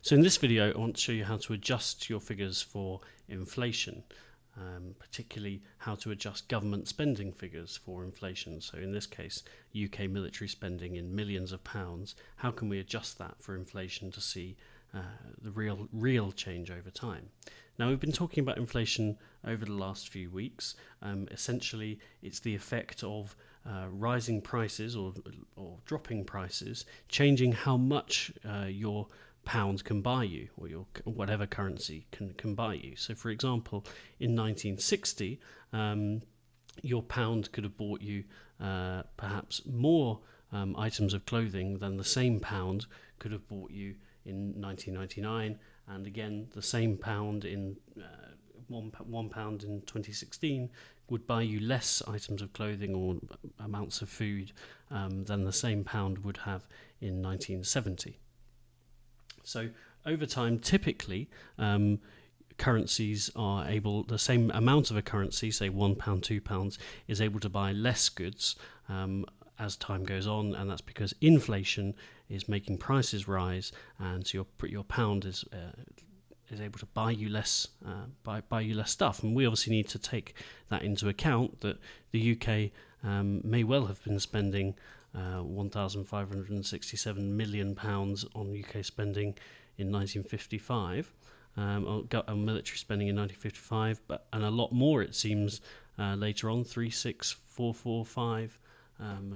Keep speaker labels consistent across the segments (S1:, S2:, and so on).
S1: So in this video, I want to show you how to adjust your figures for inflation, particularly how to adjust government spending figures for inflation. So in this case, UK military spending in millions of pounds. How can we adjust that for inflation to see the real change over time? Now, we've been talking about inflation over the last few weeks. Essentially, it's the effect of rising prices or dropping prices, changing how much your pound can buy you, or your whatever currency can buy you. So, for example, in 1960, your pound could have bought you perhaps more items of clothing than the same pound could have bought you in 1999, and again the same pound in £1 in 2016 would buy you less items of clothing or amounts of food than the same pound would have in 1970. So over time, typically currencies are able, the same amount of a currency, say £1, £2, is able to buy less goods as time goes on, and that's because inflation is making prices rise, and so your pound is able to buy you less stuff. And we obviously need to take that into account, that the UK may well have been spending £1,567 million on UK spending in 1955, on military spending in 1955, and a lot more, it seems, later on, 36445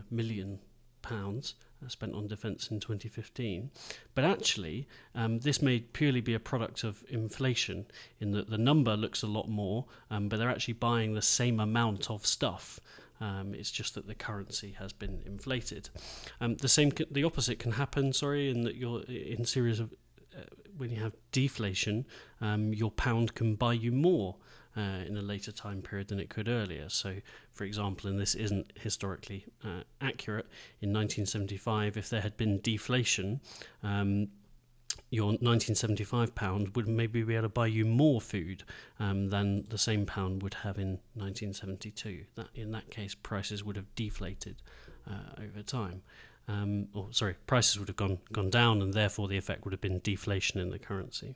S1: million pounds spent on defence in 2015. But actually, this may purely be a product of inflation, in that the number looks a lot more, but they're actually buying the same amount of stuff. It's just that the currency has been inflated. The opposite can happen. In that you're in series of when you have deflation, your pound can buy you more in a later time period than it could earlier. So, for example, and this isn't historically accurate, in 1975, if there had been deflation, your 1975 pound would maybe be able to buy you more food than the same pound would have in 1972. In that case, prices would have deflated over time. Prices would have gone down, and therefore the effect would have been deflation in the currency.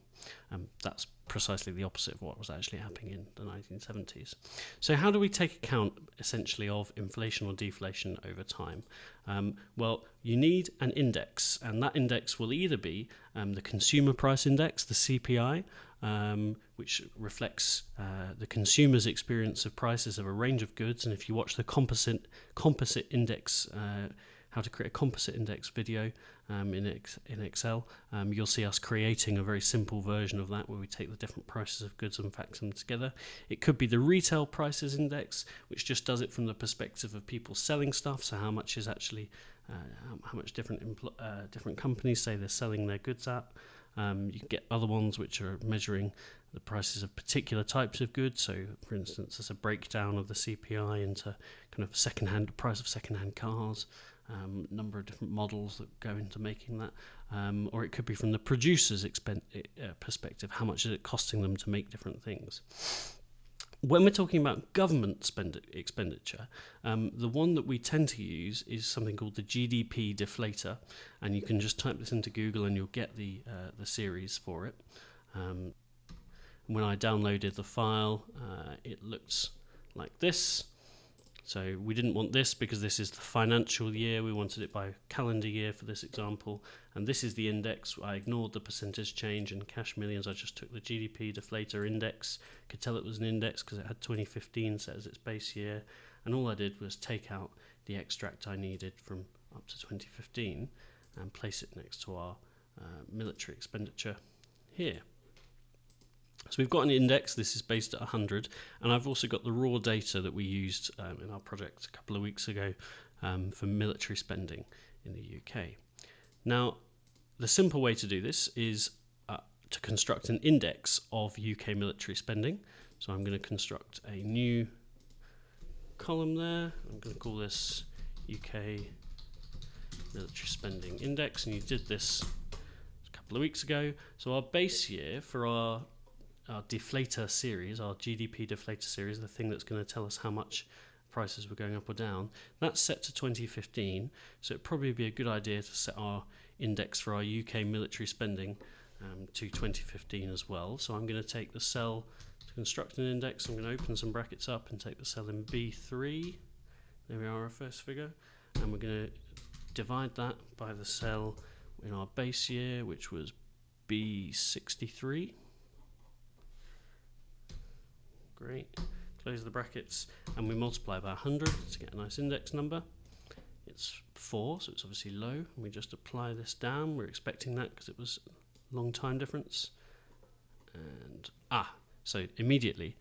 S1: That's precisely the opposite of what was actually happening in the 1970s. So how do we take account, essentially, of inflation or deflation over time? Well, you need an index, and that index will either be the consumer price index, the CPI, which reflects the consumer's experience of prices of a range of goods. And if you watch the composite index, how to create a composite index video in Excel, you'll see us creating a very simple version of that, where we take the different prices of goods and factor them together. It could be the retail prices index, which just does it from the perspective of people selling stuff, so how much is actually how much different companies say they're selling their goods at. You can get other ones which are measuring the prices of particular types of goods. So, for instance, there's a breakdown of the CPI into kind of price of second-hand cars, number of different models that go into making that, or it could be from the producer's perspective, how much is it costing them to make different things. When we're talking about government expenditure, the one that we tend to use is something called the GDP deflator, and you can just type this into Google and you'll get the series for it. When I downloaded the file, it looks like this. So we didn't want this because this is the financial year. We wanted it by calendar year for this example. And this is the index. I ignored the percentage change in cash millions. I just took the GDP deflator index. Could tell it was an index because it had 2015 set as its base year. And all I did was take out the extract I needed from up to 2015 and place it next to our military expenditure here. So we've got an index. This is based at 100, and I've also got the raw data that we used in our project a couple of weeks ago for military spending in the UK. Now, the simple way to do this is to construct an index of UK military spending. So I'm going to construct a new column there. I'm going to call this UK military spending index, and you did this a couple of weeks ago. So our base year for our deflator series, our GDP deflator series, the thing that's going to tell us how much prices were going up or down, that's set to 2015. So it'd probably be a good idea to set our index for our UK military spending to 2015 as well. So I'm going to take the cell to construct an index. I'm going to open some brackets up and take the cell in B3. There we are, our first figure. And we're going to divide that by the cell in our base year, which was B63. Great. Close the brackets, and we multiply by 100 to get a nice index number. It's 4, so it's obviously low, and we just apply this down. We're expecting that because it was a long time difference. And so immediately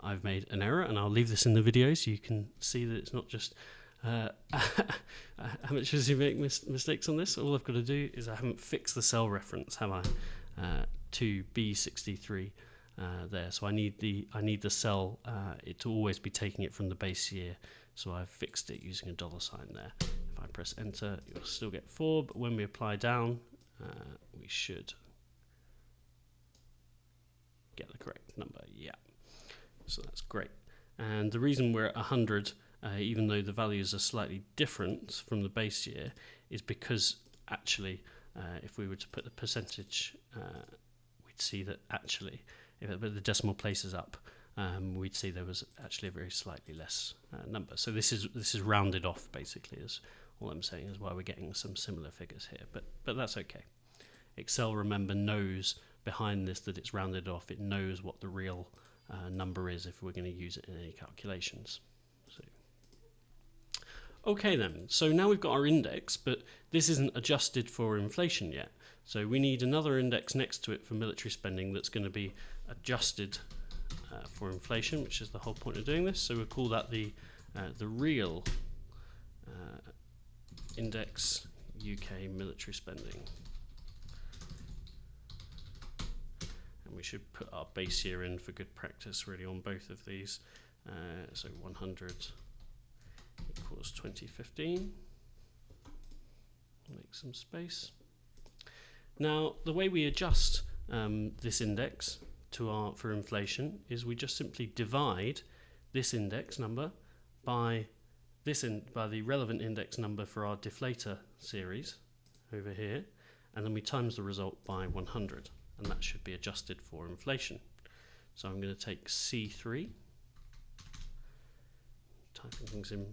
S1: I've made an error, and I'll leave this in the video so you can see that it's not just amateurs who make mistakes on this. All I've got to do is I haven't fixed the cell reference, have I, to B63 there. So I need the cell it to always be taking it from the base year. So I've fixed it using a $sign there. If I press enter, you'll still get 4, but when we apply down, we should get the correct number. Yeah, so that's great. And the reason we're at 100, even though the values are slightly different from the base year, is because actually, if we were to put the percentage, we'd see that actually, if I put the decimal places up, we'd see there was actually a very slightly less number. So this is rounded off, basically, is all I'm saying, is why we're getting some similar figures here. But that's okay. Excel, remember, knows behind this that it's rounded off. It knows what the real number is if we're going to use it in any calculations. So, okay then, so now we've got our index, but this isn't adjusted for inflation yet. So we need another index next to it for military spending that's going to be adjusted for inflation, which is the whole point of doing this. So we'll call that the real index UK military spending. And we should put our base year in for good practice really on both of these. So 100 equals 2015. Make some space. Now the way we adjust this index for inflation is we just simply divide this index number by the relevant index number for our deflator series over here, and then we times the result by 100, and that should be adjusted for inflation. So I'm going to take C3, typing things in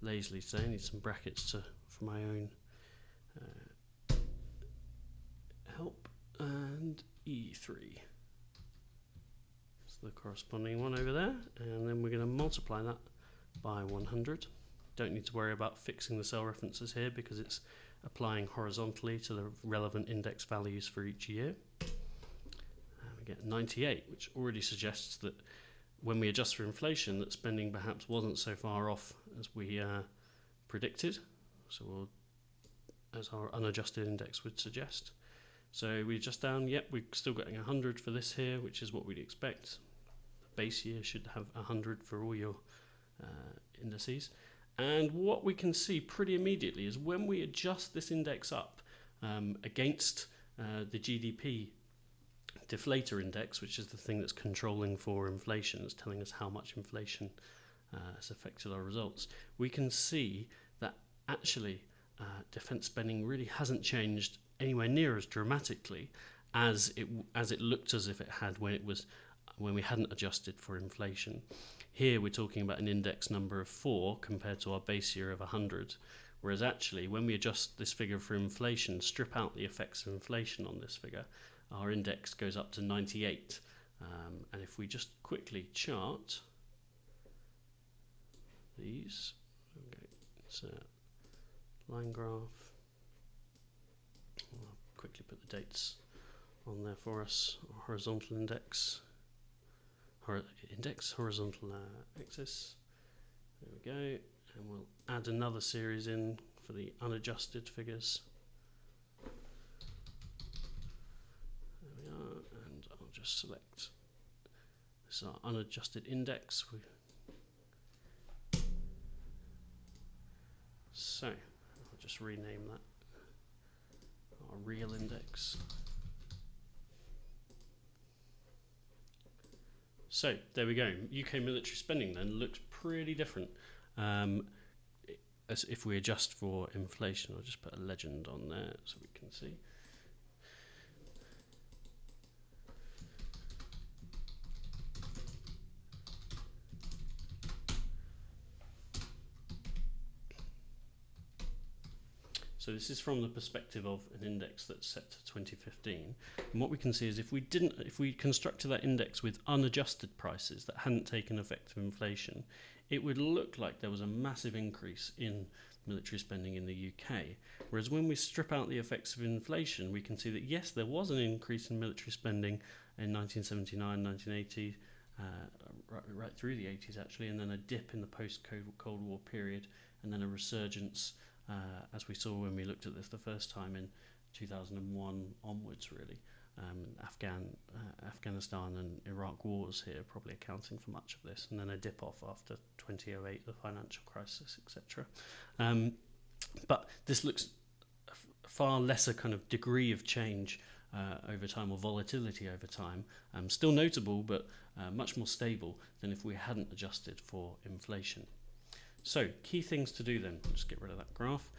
S1: lazily today, I need some brackets for my own help, and E3. The corresponding one over there, and then we're going to multiply that by 100. Don't need to worry about fixing the cell references here because it's applying horizontally to the relevant index values for each year. And we get 98, which already suggests that when we adjust for inflation, that spending perhaps wasn't so far off as we predicted. So as our unadjusted index would suggest. So we adjust down, yep, we're still getting 100 for this here, which is what we'd expect. Base year should have 100 for all your indices. And what we can see pretty immediately is when we adjust this index up against the GDP deflator index, which is the thing that's controlling for inflation, it's telling us how much inflation has affected our results, we can see that actually defence spending really hasn't changed anywhere near as dramatically as it looked as if it had when we hadn't adjusted for inflation. Here we're talking about an index number of 4 compared to our base year of 100, whereas actually when we adjust this figure for inflation, strip out the effects of inflation on this figure, our index goes up to 98. And if we just quickly chart these, okay, it's a line graph. I'll quickly put the dates on there for us. Horizontal index, horizontal axis. There we go, and we'll add another series in for the unadjusted figures. There we are, and I'll just select this is our unadjusted index. So I'll just rename that our real index. So there we go. UK military spending then looks pretty different as if we adjust for inflation. I'll just put a legend on there so we can see. So this is from the perspective of an index that's set to 2015. And what we can see is if we constructed that index with unadjusted prices that hadn't taken effect of inflation, it would look like there was a massive increase in military spending in the UK. Whereas when we strip out the effects of inflation, we can see that yes, there was an increase in military spending in 1979, 1980, right through the 80s actually, and then a dip in the post-Cold War period, and then a resurgence as we saw when we looked at this the first time in 2001 onwards, really. Afghanistan and Iraq wars here probably accounting for much of this, and then a dip off after 2008, the financial crisis, etc. But this looks far lesser kind of degree of change over time, or volatility over time. Still notable, but much more stable than if we hadn't adjusted for inflation. So, key things to do then. Just get rid of that graph.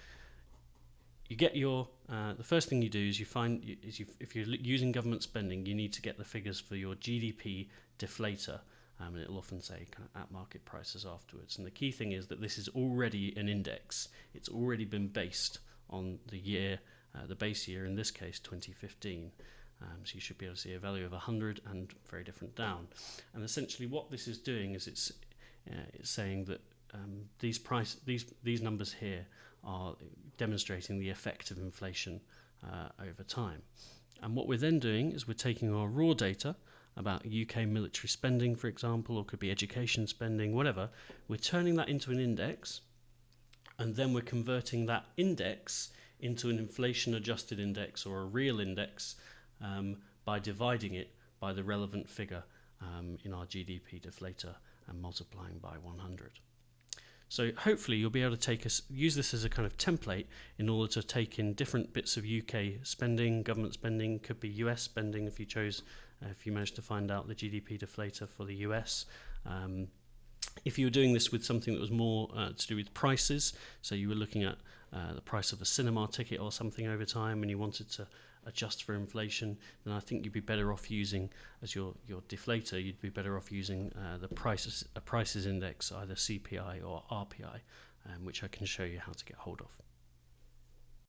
S1: You get your, the first thing you do is if you're using government spending, you need to get the figures for your GDP deflator, and it'll often say kind of at market prices afterwards. And the key thing is that this is already an index. It's already been based on the year, the base year, in this case 2015. So you should be able to see a value of 100 and very different down. And essentially what this is doing is it's saying that these numbers here are demonstrating the effect of inflation over time. And what we're then doing is we're taking our raw data about UK military spending, for example, or could be education spending, whatever. We're turning that into an index, and then we're converting that index into an inflation-adjusted index or a real index by dividing it by the relevant figure in our GDP deflator and multiplying by 100. So hopefully you'll be able to use this as a kind of template in order to take in different bits of UK spending, government spending, could be US spending if you chose, if you managed to find out the GDP deflator for the US. If you were doing this with something that was more to do with prices, so you were looking at the price of a cinema ticket or something over time and you wanted to adjust for inflation, then I think you'd be better off using, as your deflator, you'd be better off using a prices index, either CPI or RPI, which I can show you how to get hold of.